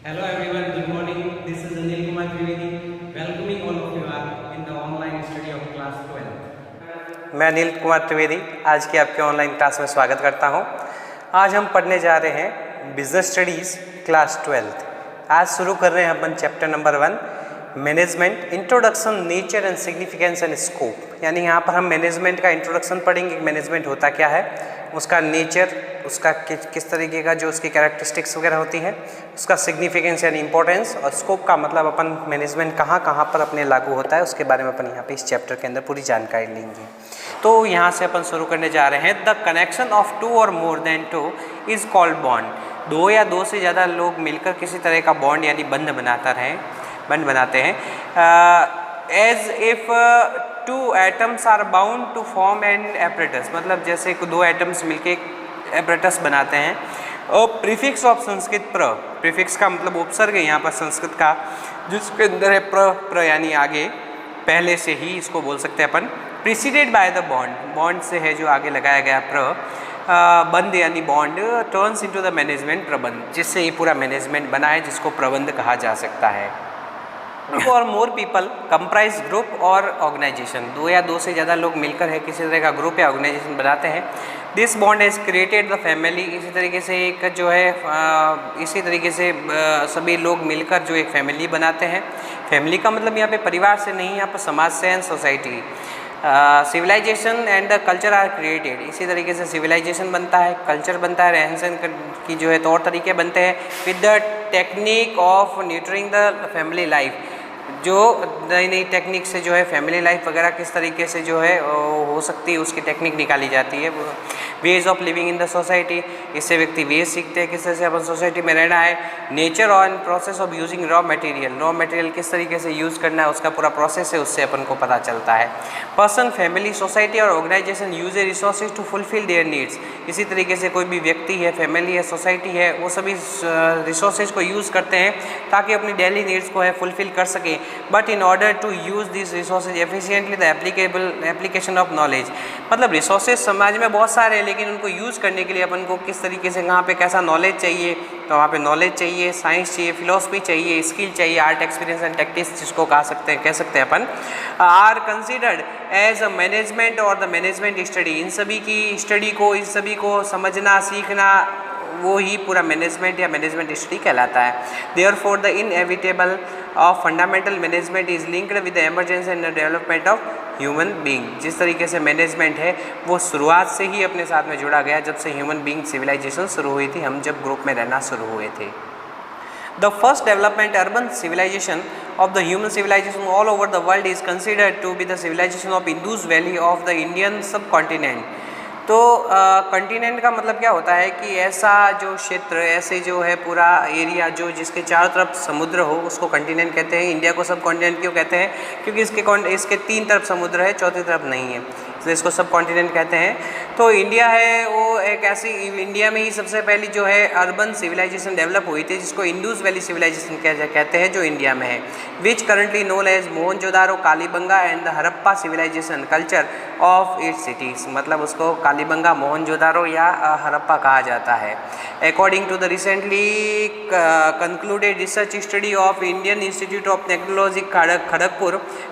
Hello everyone, good morning. This is Anil Kumar Trivedi, welcoming all of you in the online study of class 12. मैं अनिल कुमार त्रिवेदी आज की आपके online class में स्वागत करता हूं। आज हम पढ़ने जा रहे हैं बिजनेस स्टडीज़ क्लास 12। आज शुरू कर रहे हैं अपन chapter number 1 management introduction nature and significance and scope. यानी यहाँ पर हम मैनेजमेंट का इंट्रोडक्शन पढ़ेंगे। मैनेजमेंट होता क्या है, उसका नेचर, उसका किस तरीके का जो उसकी कैरेक्टरिस्टिक्स वगैरह होती है, उसका सिग्निफिकेंस यानी इंपॉर्टेंस, और स्कोप का मतलब अपन मैनेजमेंट कहाँ कहाँ पर अपने लागू होता है उसके बारे में अपन यहाँ पे इस चैप्टर के अंदर पूरी जानकारी लेंगे। तो यहाँ से अपन शुरू करने जा रहे हैं। द कनेक्शन ऑफ टू और more than two is called bond. दो या दो से ज़्यादा लोग मिलकर किसी तरह का बॉन्ड यानी बंध बनाते हैं। As if two atoms are bound to form an apparatus, मतलब जैसे दो एटम्स मिलके एक एपरेटस बनाते हैं। और प्रीफिक्स ऑफ संस्कृत प्रीफिक्स का मतलब उपसर्ग है यहाँ पर संस्कृत का, जिसके अंदर है प्र यानी आगे, पहले से ही इसको बोल सकते हैं अपन। प्रीसीडेड बाय द बॉन्ड से है जो आगे लगाया गया बंद यानी bond turns into the management प्रबंध, जिससे ये पूरा मैनेजमेंट बना है, जिसको प्रबंध कहा जा सकता है। और मोर पीपल कंप्राइज ग्रुप और ऑर्गेनाइजेशन, दो या दो से ज़्यादा लोग मिलकर है किसी तरह का ग्रुप या ऑर्गेनाइजेशन बनाते हैं। This bond has created the family, इसी तरीके से एक जो है इसी तरीके से सभी लोग मिलकर जो एक फैमिली बनाते हैं। फैमिली का मतलब यहाँ पे परिवार से नहीं, यहाँ पर समाज से and society. Civilization and the culture are created, इसी तरीके से सिविलाइजेशन बनता है, कल्चर बनता है, रहन सहन की जो है तौर तरीके बनते हैं। With the technique of neutering the family life, जो नई नई टेक्निक से जो है फैमिली लाइफ वगैरह किस तरीके से जो है हो सकती है, उसकी टेक्निक निकाली जाती है। Ways of living in the society, इससे व्यक्ति वेज सीखते हैं किस तरह से अपन सोसाइटी में रहना है। नेचर और process of using raw material किस तरीके से यूज़ करना है, उसका पूरा प्रोसेस है, उससे अपन को पता चलता है। पर्सन, फैमिली, सोसाइटी और organization use a resources to fulfil their needs, इसी तरीके से कोई भी व्यक्ति है, फैमिली है, सोसाइटी है, वो सभी रिसोर्सेज को यूज़ करते हैं ताकि अपनी डेली नीड्स को है फुलफिल कर सकें। But in order to use this resources efficiently the application of knowledge, मतलब रिसोर्सेज समाज में बहुत सारे हैं, लेकिन उनको यूज़ करने के लिए अपन को किस तरीके से कहाँ पे कैसा नॉलेज चाहिए, तो वहाँ पे नॉलेज चाहिए, साइंस चाहिए, फिलॉसफी चाहिए, स्किल चाहिए, आर्ट, एक्सपीरियंस एंड टैक्टिक्स जिसको कह सकते हैं अपन, are considered as a management और द मैनेजमेंट स्टडी। इन सभी की स्टडी को, इन सभी को समझना, सीखना, वो ही पूरा मैनेजमेंट या मैनेजमेंट स्टडी कहलाता है। Therefore the inevitable of fundamental management is linked with the emergency and the development of human being. जिस तरीके से मैनेजमेंट है वो शुरुआत से ही अपने साथ में जुड़ा गया, जब से ह्यूमन बीइंग सिविलाइजेशन शुरू हुई थी, हम जब ग्रुप में रहना शुरू हुए थे। The first development urban civilization of the human civilization all over the world is considered to be the civilization of Indus Valley of the Indian subcontinent। तो कंटिनेंट का मतलब क्या होता है कि ऐसा जो क्षेत्र, ऐसे जो है पूरा एरिया जो जिसके चारों तरफ समुद्र हो, उसको कंटिनेंट कहते हैं। इंडिया को सब कॉन्टिनेंट क्यों कहते हैं? क्योंकि इसके तीन तरफ समुद्र है, चौथी तरफ नहीं है, इसलिए इसको सब कॉन्टिनेंट कहते हैं। तो इंडिया है वो एक ऐसी, इंडिया में ही सबसे पहली जो है अर्बन सिविलाइजेशन डेवलप हुई थी, जिसको इंडस वैली सिविलाइजेशन कहते हैं, जो इंडिया में है। Which currently known as Mohenjodaro, Kalibanga and the Harappa civilisation culture of its cities, मतलब उसको कालीबंगा, मोहनजोदारो या हड़प्पा कहा जाता है। According to the recently concluded research study of Indian Institute of Technology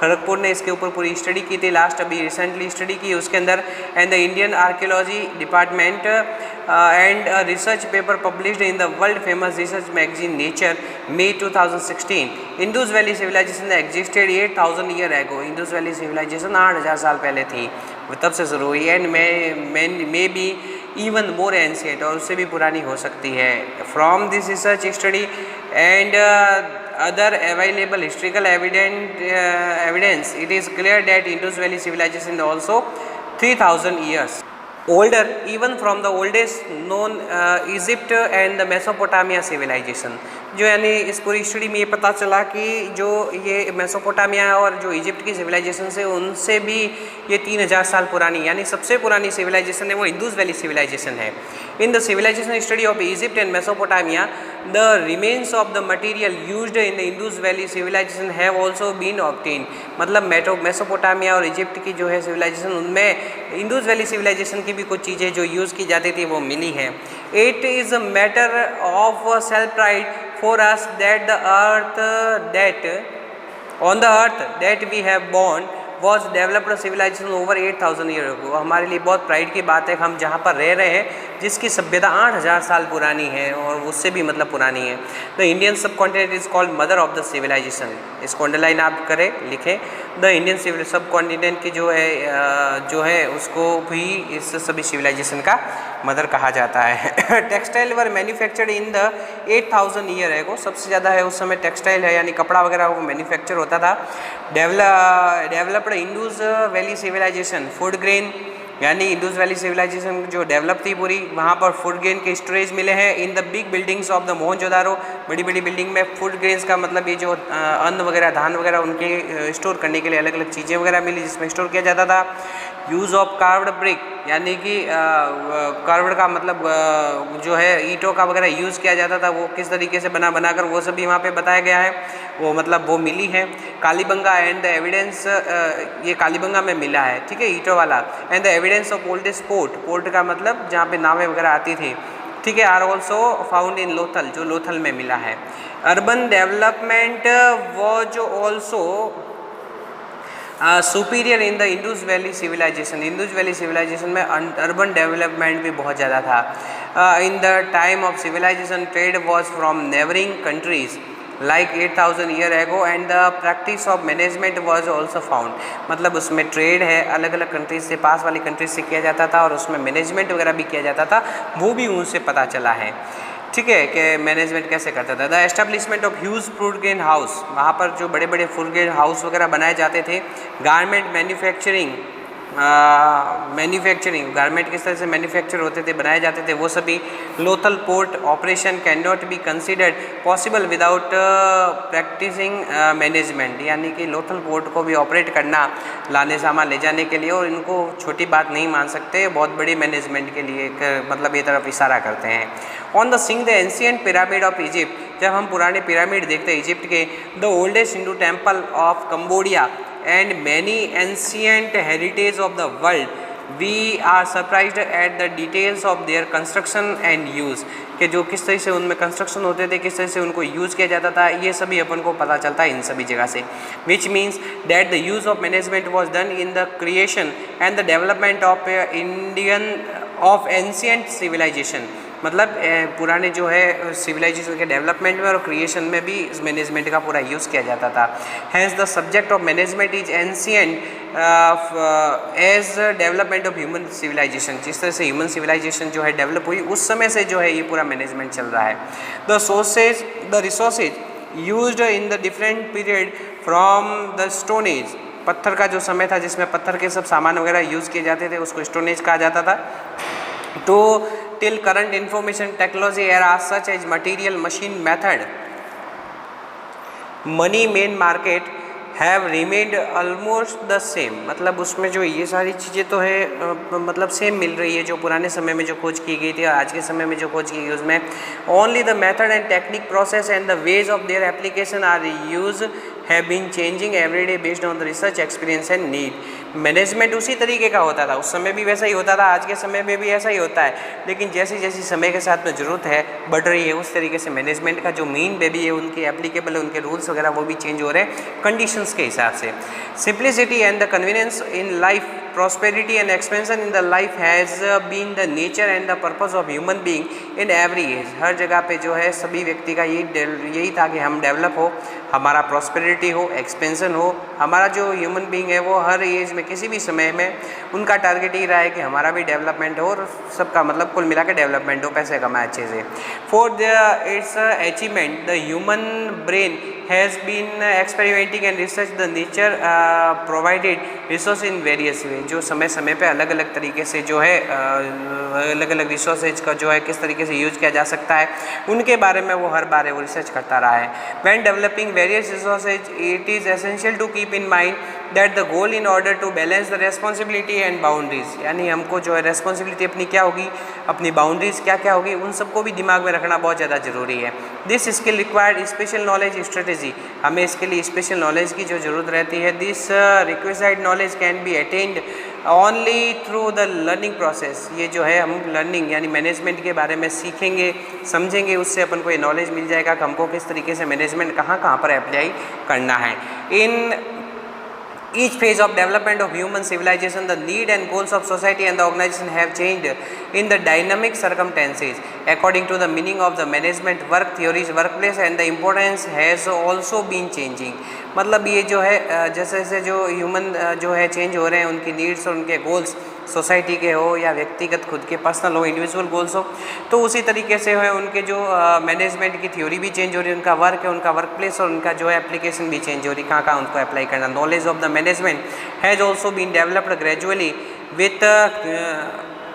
Kharagpur ने इसके ऊपर पूरी स्टडी की थी, लास्ट अभी रिसेंटली स्टडी की उसके अंदर, and the Indian archaeology department and a research paper published in the world famous research magazine Nature May 2016। Indus Valley civilization existed 8000 year ago। Indus Valley civilization 8000 साल पहले थी, तब से शुरू हुई, and may be even more ancient, और उससे भी पुरानी हो सकती है। From this research study and other available historical evidence it is clear that Indus Valley civilization is also 3000 years older even from the oldest known Egypt and the Mesopotamia civilization। जो यानी इस पूरी स्टडी में ये पता चला कि जो ये मेसोपोटामिया और जो इजिप्ट की सिविलाइजेशन से, उनसे भी ये 3000 साल पुरानी, यानी सबसे पुरानी सिविलाइजेशन है वो इंडस वैली सिविलाइजेशन है। In the civilization study of Egypt and Mesopotamia the remains of the material used in the Indus valley civilization have also been obtain, मतलब मेसोपोटामिया और इजिप्ट की जो है सिविलाइजेशन, उनमें इंडस वैली सिविलाइजेशन की भी कुछ चीज़ें जो यूज़ की जाती थी वो मिली हैं। It is a matter of self pride for us that the earth that on the earth that we have born was developed civilization over 8,000 years ago। हमारे लिए बहुत प्राइड की बात है कि हम जहाँ पर रह रहे हैं जिसकी सभ्यता 8,000 साल पुरानी है और उससे भी मतलब पुरानी है। The Indian subcontinent is called mother of the civilization. इसको अंडरलाइन आप करें, लिखें। द इंडियन सब कॉन्टिनेंट की जो है उसको भी इस सभी सिविलाइजेशन का मदर कहा जाता है। Textile were manufactured in the 8,000 year एगो। सबसे ज़्यादा है उस समय टेक्सटाइल है यानी कपड़ा वगैरह वो मैन्युफैक्चर होता था। Developed Indus valley civilization. Food grain यानी इंडस वैली सिविलाइजेशन जो डेवलप थी पूरी, वहाँ पर फूड ग्रेन के स्टोरेज मिले हैं in the big buildings of the Mohenjodaro. बड़ी बड़ी बिल्डिंग में फूड ग्रेन्स का मतलब ये जो अन्न वगैरह धान वगैरह उनके स्टोर करने के लिए अलग अलग चीज़ें वगैरह मिली जिसमें स्टोर किया जाता था। यूज़ ऑफ कार्व्ड ब्रिक यानी कि कार्व्ड का मतलब जो है ईंटों का वगैरह यूज़ किया जाता था, वो किस तरीके से बनाकर वो सभी वहाँ पे बताया गया है, वो मतलब वो मिली है। कालीबंगा एंड द एविडेंस, ये कालीबंगा में मिला है, ठीक है, ईंटों वाला। And the evidence of oldest port का मतलब जहाँ पे नावें वगैरह आती थी, ठीक है, are also found in Lothal, जो लोथल में मिला है। Urban development was also superior in the Indus valley civilization. Indus valley civilization में अर्बन डेवलपमेंट भी बहुत ज़्यादा था। In the time of civilization trade was from neighbouring countries like 8,000 year ago and the practice of management was also found. मतलब उसमें trade है अलग अलग कंट्रीज से, पास वाली कंट्रीज से किया जाता था और उसमें मैनेजमेंट वगैरह भी किया जाता था, वो भी उनसे पता चला है, ठीक है, कि मैनेजमेंट कैसे करता था। The establishment of huge food grain house, वहाँ पर जो बड़े बड़े फूड ग्रेन हाउस वगैरह बनाए जाते थे। गारमेंट मैन्युफैक्चरिंग, गारमेंट किस तरह से मैन्युफैक्चर होते थे, बनाए जाते थे, वो सभी। Lothal port operation can not be considered possible without practising management, यानी कि लोथल पोर्ट को भी ऑपरेट करना, लाने सामान ले जाने के लिए, और इनको छोटी बात नहीं मान सकते, बहुत बड़ी मैनेजमेंट के लिए मतलब ये तरफ इशारा करते हैं। On the seeing the ancient pyramid of Egypt, जब हम पुराने पिरामिड देखते हैं इजिप्ट के, the oldest Hindu temple of Cambodia and many ancient heritage of the world, we are surprised at the details of their construction and use, कि जो किस तरह से उनमें कंस्ट्रक्शन होते थे, किस तरह से उनको यूज़ किया जाता था, ये सभी अपन को पता चलता है इन सभी जगह से। Which means that the use of management was done in the creation and the development of ancient civilization. मतलब पुराने जो है सिविलाइजेशन के डेवलपमेंट में और क्रिएशन में भी इस मैनेजमेंट का पूरा यूज़ किया जाता था। Hence the subject of management is ancient as development of human civilization. जिस तरह से ह्यूमन सिविलाइजेशन जो है डेवलप हुई उस समय से जो है ये पूरा मैनेजमेंट चल रहा है। The resources used in the different period from the stone age, पत्थर का जो समय था जिसमें पत्थर के सब सामान वगैरह यूज़ किए जाते थे उसको स्टोन एज कहा जाता था। तो till current information technology era such as material machine method money main market have remained almost the same। मतलब उसमें जो ये सारी चीज़ें तो है मतलब सेम मिल रही है जो पुराने समय में जो खोज की गई थी और आज के समय में जो खोज की गई उसमें only the method and technique process and the ways of their application are use have been changing every day based on the research experience and need. Management उसी तरीके का होता था, उस समय भी वैसा ही होता था, आज के समय में भी ऐसा ही होता है, लेकिन जैसी जैसी समय के साथ में ज़रूरत है बढ़ रही है उस तरीके से मैनेजमेंट का जो मीन बेबी है उनके एप्लीकेबल है उनके रूल्स वगैरह वो भी चेंज हो रहे हैं कंडीशंस के हिसाब से। Simplicity and the convenience in life, prosperity and expansion in the life has been the nature and the purpose of human being in every age। हर जगह पे जो है सभी व्यक्ति का यही था कि हम डेवलप हो, हमारा प्रॉस्पेरिटी हो, एक्सपेंशन हो, हमारा जो ह्यूमन बीइंग है वो हर एज में किसी भी समय में उनका टारगेट ही रहा है कि हमारा भी डेवलपमेंट हो और सबका मतलब कुल मिला के डेवलपमेंट हो, पैसे कमाए अच्छे से। For its achievement the human brain has been experimenting and research the nature provided resource in various way। जो समय समय पे अलग अलग तरीके से जो है अलग अलग रिसोर्सेज का जो है किस तरीके से यूज किया जा सकता है उनके बारे में वो हर बार वो रिसर्च करता रहा है। when developing various resources it is essential to keep in mind that the goal in order to balance the responsibility and boundaries, यानी हमको जो है रेस्पॉन्सिबिलिटी अपनी क्या होगी, अपनी बाउंड्रीज क्या क्या होगी, उन सबको भी दिमाग में रखना बहुत ज़्यादा ज़रूरी है। This skill required special knowledge strategy, हमें इसके लिए स्पेशल नॉलेज की जो ज़रूरत रहती है। This requested knowledge can be attend only through the learning process. ये जो है हम लर्निंग यानी मैनेजमेंट के बारे में सीखेंगे, समझेंगे, उससे अपन को ये नॉलेज मिल जाएगा कि हमको किस तरीके से मैनेजमेंट कहाँ पर अप्लाई करना है। इन each phase of development of human civilization, the need and goals of society and the organization have changed in the dynamic circumstances according to the meaning of the management work theories workplace and the importance has also been changing। मतलब ये जो है जैसे जैसे जो human जो है change हो रहे हैं, उनकी नीड्स और उनके गोल्स सोसाइटी के हो या व्यक्तिगत खुद के पर्सनल हो, इंडिविजुअल गोल्स हो, तो उसी तरीके से है उनके जो मैनेजमेंट की थ्योरी भी चेंज हो रही है, उनका वर्क है, उनका वर्क प्लेस और उनका जो है एप्लीकेशन भी चेंज हो रही है, कहाँ कहाँ उनको अप्लाई करना। Knowledge of the management has also been developed gradually with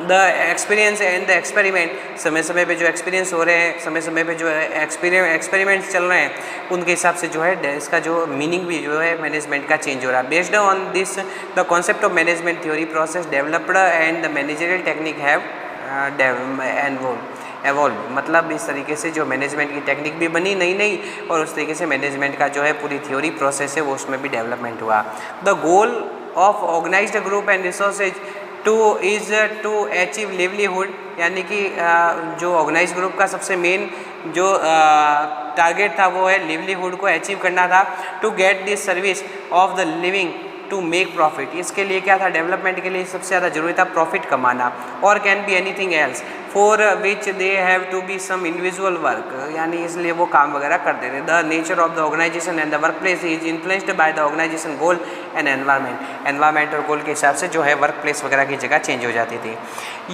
the experience and the experiment. समय समय पे जो एक्सपीरियंस हो रहे हैं, समय समय पे जो एक्सपेरिमेंट्स चल रहे हैं, उनके हिसाब से जो है इसका जो मीनिंग भी जो है मैनेजमेंट का चेंज हो रहा है। Based on this the concept of management theory process developed and the managerial technique have evolve. मतलब इस तरीके से जो मैनेजमेंट की टेक्निक भी बनी नई नई, और उस तरीके से मैनेजमेंट का जो है पूरी थ्योरी प्रोसेस है वो उसमें भी डेवलपमेंट हुआ। The goal of organized group and resources to achieve livelihood, यानी कि जो ऑर्गेनाइज ग्रुप का सबसे मेन जो टारगेट था वो है लिवलीहुड को अचीव करना था। To get this service of the living to make profit. इसके लिए क्या था, डेवलपमेंट के लिए सबसे ज़्यादा जरूरी था प्रॉफिट कमाना। और can be anything else for which they have to be some individual work, यानी इसलिए वो काम वगैरह करते थे। The nature of the organization and the work place is influenced by the organization goal and environment. Environment और goal के हिसाब से जो है वर्क प्लेस वगैरह की जगह चेंज हो जाती थी।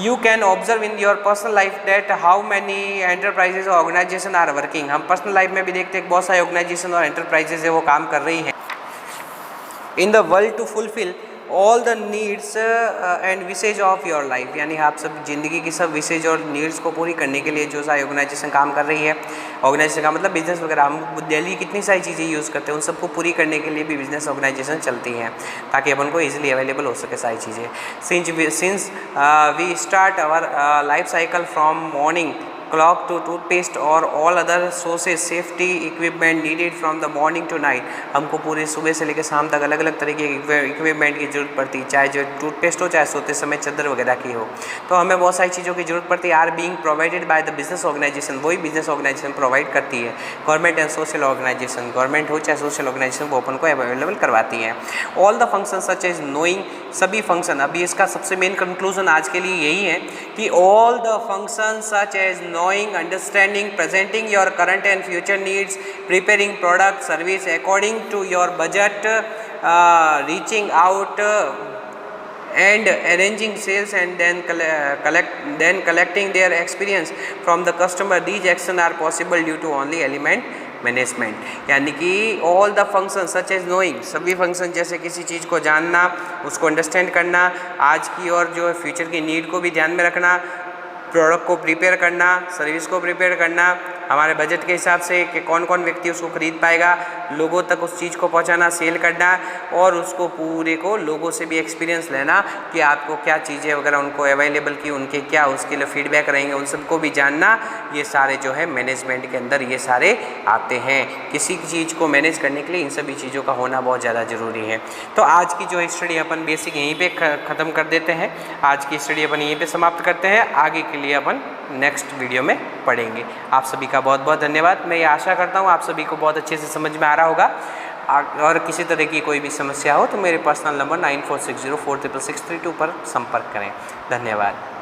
You can observe in your personal life that how many enterprises और ऑर्गेनाइजेशन आर वर्किंग। हम पर्सनल लाइफ में भी देखते हैं बहुत सारे ऑर्गेनाइजेशन और एंटरप्राइजेज है वो काम कर रही हैं in the world to fulfil all the needs and wishes of your life, यानी आप सब ज़िंदगी की सब विशेज और नीड्स को पूरी करने के लिए जो सारी ऑर्गेनाइजेशन काम कर रही है। ऑर्गेनाइजेशन का मतलब बिजनेस वगैरह, हम डेली कितनी सारी चीज़ें यूज़ करते हैं, उन सबको पूरी करने के लिए भी बिजनेस ऑर्गेनाइजेशन चलती हैं ताकि अपन को ईजिली अवेलेबल हो सके सारी चीज़ें। Since we start our life cycle from morning clock to toothpaste or all other sources safety equipment needed from the morning to night। हमको पूरे सुबह से लेकर शाम तक अलग अलग तरीके के इक्विपमेंट की जरूरत पड़ती है, चाहे जो टूथपेस्ट हो, चाहे सोते समय चादर वगैरह की हो, तो हमें बहुत सारी चीज़ों की जरूरत पड़ती है। Are being provided by the business organization, वही बिजनेस ऑर्गेनाइजेशन प्रोवाइड करती है। Government and social organization, government हो चाहे सोशल ऑर्गेनाइजेशन, वो अपन को अवेलेबल करवाती हैं। All the function such as knowing, सभी फंक्शन, अभी इसका सबसे मेन कंक्लूजन आज के लिए यही है कि all the function such as knowing, understanding, presenting your current and future needs, preparing product service according to your budget, reaching out and arranging sales and then collecting their experience from the customer, these actions are possible due to only element management. यानी कि all the function such as knowing, सभी function जैसे किसी चीज़ को जानना, उसको understand करना, आज की और जो है फ्यूचर की नीड को भी ध्यान में रखना, प्रोडक्ट को प्रिपेयर करना, सर्विस को प्रिपेयर करना, हमारे बजट के हिसाब से कि कौन कौन व्यक्ति उसको खरीद पाएगा, लोगों तक उस चीज़ को पहुंचाना, सेल करना, और उसको पूरे को लोगों से भी एक्सपीरियंस लेना कि आपको क्या चीज़ें वगैरह उनको अवेलेबल की, उनके क्या उसके लिए फीडबैक रहेंगे, उन सबको भी जानना। ये सारे जो है मैनेजमेंट के अंदर ये सारे आते हैं। किसी चीज़ को मैनेज करने के लिए इन सभी चीज़ों का होना बहुत ज़्यादा ज़रूरी है। तो आज की जो स्टडी अपन बेसिक यहीं पर ख़त्म कर देते हैं। आज की स्टडी अपन यहीं पर समाप्त करते हैं, आगे के लिए अपन नेक्स्ट वीडियो में पढ़ेंगे। आप सभी का बहुत बहुत धन्यवाद। मैं ये आशा करता हूँ आप सभी को बहुत अच्छे से समझ में आ रहा होगा। और किसी तरह की कोई भी समस्या हो तो मेरे पर्सनल नंबर 9460466632 पर संपर्क करें। धन्यवाद।